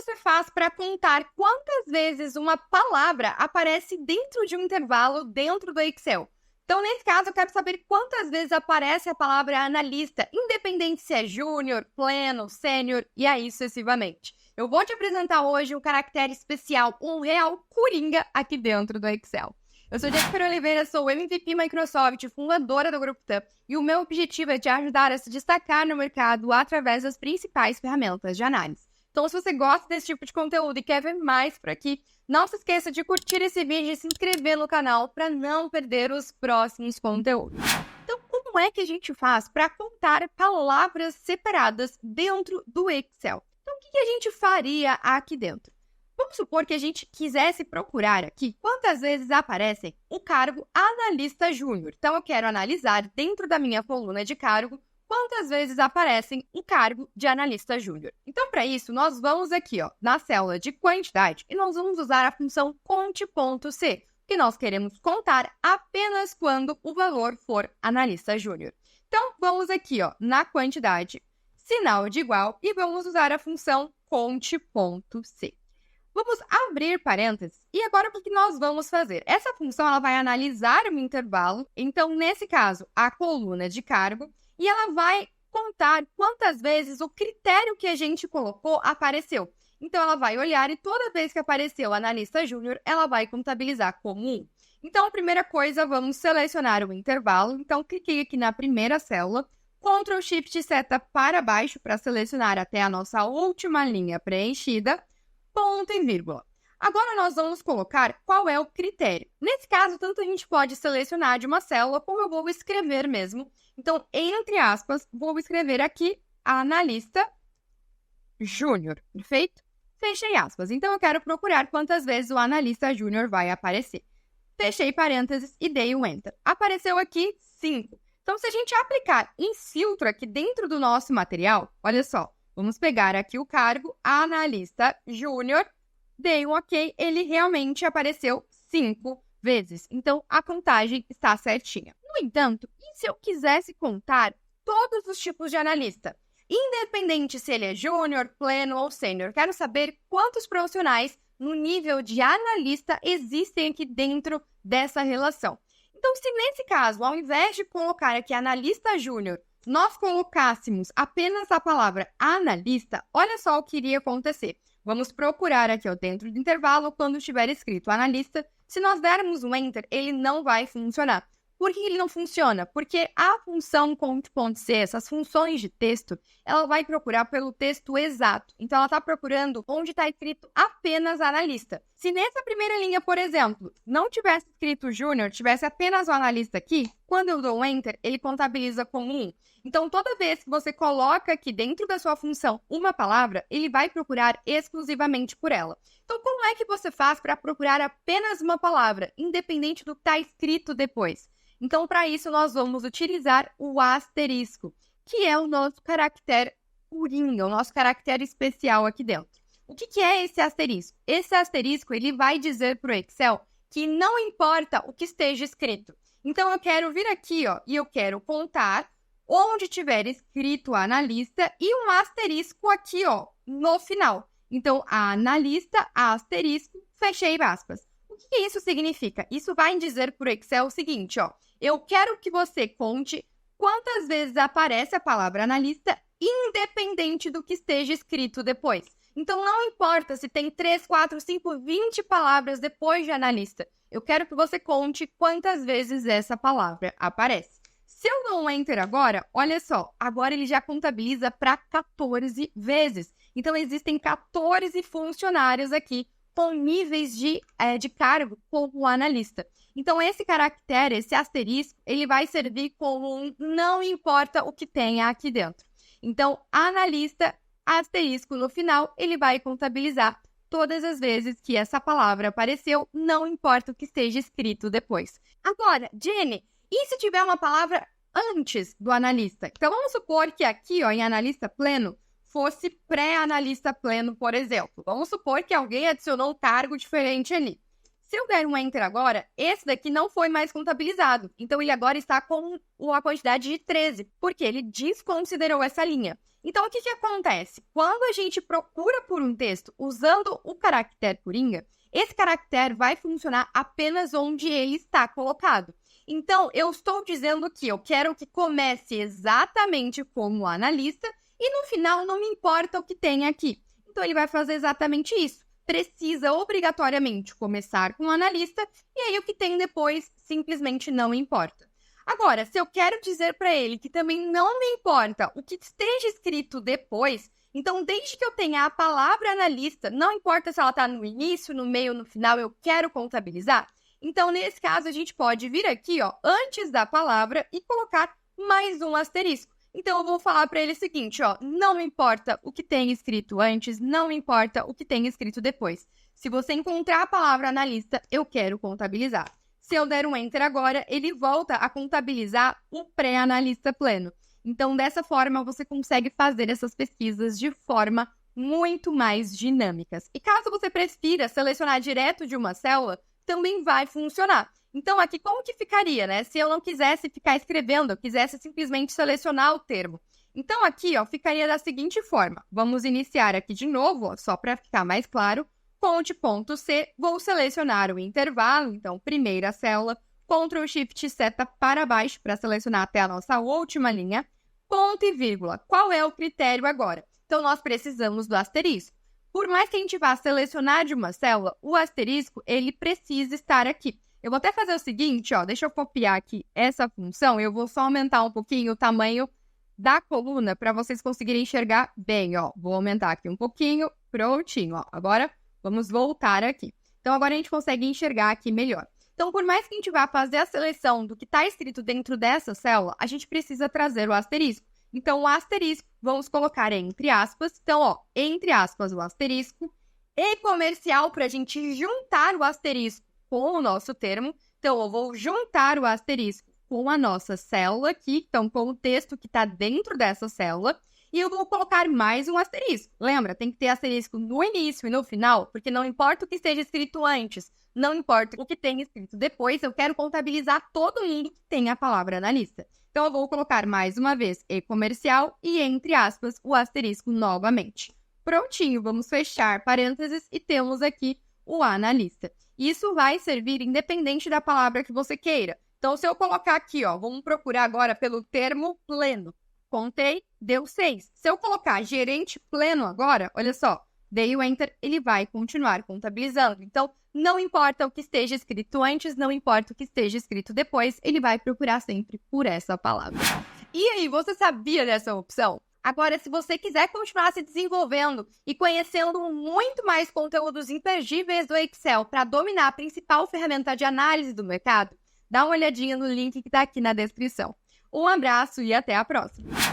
você faz para contar quantas vezes uma palavra aparece dentro de um intervalo dentro do Excel? Então, nesse caso, eu quero saber quantas vezes aparece a palavra analista, independente se é júnior, pleno, sênior e aí sucessivamente. Eu vou te apresentar hoje um caractere especial, um real coringa aqui dentro do Excel. Eu sou Jennifer Oliveira, sou MVP Microsoft, fundadora do Grupo TAM, e o meu objetivo é te ajudar a se destacar no mercado através das principais ferramentas de análise. Então, se você gosta desse tipo de conteúdo e quer ver mais por aqui, não se esqueça de curtir esse vídeo e se inscrever no canal para não perder os próximos conteúdos. Então, como é que a gente faz para contar palavras separadas dentro do Excel? Então, o que a gente faria aqui dentro? Vamos supor que a gente quisesse procurar aqui quantas vezes aparecem o cargo analista júnior. Então, eu quero analisar dentro da minha coluna de cargo quantas vezes aparecem o cargo de analista júnior. Então, para isso, nós vamos aqui na célula de quantidade e nós vamos usar a função conte.c, que nós queremos contar apenas quando o valor for analista júnior. Então, vamos aqui na quantidade, sinal de igual, e vamos usar a função conte.c. Vamos abrir parênteses e agora o que nós vamos fazer? Essa função ela vai analisar um intervalo, então, nesse caso, a coluna de cargo, e ela vai contar quantas vezes o critério que a gente colocou apareceu. Então, ela vai olhar e toda vez que apareceu analista júnior, ela vai contabilizar como 1. Então, a primeira coisa, vamos selecionar o intervalo. Então, cliquei aqui na primeira célula, Ctrl Shift e seta para baixo para selecionar até a nossa última linha preenchida, ponto e vírgula. Agora, nós vamos colocar qual é o critério. Nesse caso, tanto a gente pode selecionar de uma célula, como eu vou escrever mesmo. Então, entre aspas, vou escrever aqui analista júnior, perfeito? Fechei aspas. Então, eu quero procurar quantas vezes o analista júnior vai aparecer. Fechei parênteses e dei um Enter. Apareceu aqui 5. Então, se a gente aplicar em filtro aqui dentro do nosso material, olha só, vamos pegar aqui o cargo analista júnior, dei um OK, ele realmente apareceu 5 vezes. Então, a contagem está certinha. No entanto, e se eu quisesse contar todos os tipos de analista? Independente se ele é júnior, pleno ou sênior, quero saber quantos profissionais no nível de analista existem aqui dentro dessa relação. Então, se nesse caso, ao invés de colocar aqui analista júnior, nós colocássemos apenas a palavra analista, olha só o que iria acontecer. Vamos procurar aqui dentro do intervalo, quando estiver escrito analista, se nós dermos um Enter, ele não vai funcionar. Por que ele não funciona? Porque a função conte.c, essas funções de texto, ela vai procurar pelo texto exato. Então, ela está procurando onde está escrito apenas analista. Se nessa primeira linha, por exemplo, não tivesse escrito júnior, tivesse apenas o analista aqui, quando eu dou um Enter, ele contabiliza como 1. Então, toda vez que você coloca aqui dentro da sua função uma palavra, ele vai procurar exclusivamente por ela. Então, como é que você faz para procurar apenas uma palavra, independente do que está escrito depois? Então, para isso, nós vamos utilizar o asterisco, que é o nosso caractere coringa, o nosso caractere especial aqui dentro. O que é esse asterisco? Esse asterisco ele vai dizer para o Excel que não importa o que esteja escrito. Então, eu quero vir aqui e eu quero contar onde tiver escrito analista e um asterisco aqui no final. Então, a analista, asterisco, fechei aspas. O que isso significa? Isso vai dizer para o Excel o seguinte, eu quero que você conte quantas vezes aparece a palavra analista, independente do que esteja escrito depois. Então, não importa se tem 3, 4, 5, 20 palavras depois de analista. Eu quero que você conte quantas vezes essa palavra aparece. Se eu dou um Enter agora, olha só, agora ele já contabiliza para 14 vezes. Então, existem 14 funcionários aqui com níveis de cargo como analista. Então, esse caractere, esse asterisco, ele vai servir como um não importa o que tenha aqui dentro. Então, analista, asterisco no final, ele vai contabilizar todas as vezes que essa palavra apareceu, não importa o que esteja escrito depois. Agora, Jenny, e se tiver uma palavra antes do analista? Então, vamos supor que aqui, em analista pleno, fosse pré-analista pleno, por exemplo. Vamos supor que alguém adicionou um cargo diferente ali. Se eu der um Enter agora, esse daqui não foi mais contabilizado. Então, ele agora está com a quantidade de 13, porque ele desconsiderou essa linha. Então, o que acontece? Quando a gente procura por um texto usando o caractere coringa, esse caractere vai funcionar apenas onde ele está colocado. Então, eu estou dizendo que eu quero que comece exatamente como analista e no final não me importa o que tem aqui. Então, ele vai fazer exatamente isso. Precisa obrigatoriamente começar com o analista e aí o que tem depois simplesmente não importa. Agora, se eu quero dizer para ele que também não me importa o que esteja escrito depois, então desde que eu tenha a palavra analista, não importa se ela está no início, no meio, no final, eu quero contabilizar. Então, nesse caso, a gente pode vir aqui, ó, antes da palavra e colocar mais um asterisco. Então, eu vou falar para ele o seguinte, ó, não importa o que tem escrito antes, não importa o que tem escrito depois. Se você encontrar a palavra analista, eu quero contabilizar. Se eu der um Enter agora, ele volta a contabilizar o pré-analista pleno. Então, dessa forma, você consegue fazer essas pesquisas de forma muito mais dinâmicas. E caso você prefira selecionar direto de uma célula, também vai funcionar. Então, aqui, como que ficaria, né? Se eu não quisesse ficar escrevendo, eu quisesse simplesmente selecionar o termo. Então, aqui, ó, ficaria da seguinte forma. Vamos iniciar aqui de novo, ó, só para ficar mais claro. Fonte.c, vou selecionar o intervalo, então, primeira célula, Ctrl Shift seta para baixo para selecionar até a nossa última linha, ponto e vírgula. Qual é o critério agora? Então, nós precisamos do asterisco. Por mais que a gente vá selecionar de uma célula, o asterisco, ele precisa estar aqui. Eu vou até fazer o seguinte, ó, deixa eu copiar aqui essa função, eu vou só aumentar um pouquinho o tamanho da coluna para vocês conseguirem enxergar bem, ó. Vou aumentar aqui um pouquinho, prontinho, ó. Agora, vamos voltar aqui. Então, agora a gente consegue enxergar aqui melhor. Então, por mais que a gente vá fazer a seleção do que está escrito dentro dessa célula, a gente precisa trazer o asterisco. Então, o asterisco, vamos colocar entre aspas. Então, ó, entre aspas, o asterisco. E comercial, para a gente juntar o asterisco com o nosso termo. Então, eu vou juntar o asterisco com a nossa célula aqui. Então, com o texto que está dentro dessa célula. E eu vou colocar mais um asterisco. Lembra, tem que ter asterisco no início e no final, porque não importa o que esteja escrito antes, não importa o que tenha escrito depois, eu quero contabilizar todo mundo que tem a palavra analista. Então, eu vou colocar mais uma vez e comercial e, entre aspas, o asterisco novamente. Prontinho, vamos fechar parênteses e temos aqui o analista. Isso vai servir independente da palavra que você queira. Então, se eu colocar aqui, ó, vamos procurar agora pelo termo pleno. Contei, deu 6. Se eu colocar gerente pleno agora, olha só, dei o Enter, ele vai continuar contabilizando. Então, não importa o que esteja escrito antes, não importa o que esteja escrito depois, ele vai procurar sempre por essa palavra. E aí, você sabia dessa opção? Agora, se você quiser continuar se desenvolvendo e conhecendo muito mais conteúdos imperdíveis do Excel para dominar a principal ferramenta de análise do mercado, dá uma olhadinha no link que está aqui na descrição. Um abraço e até a próxima!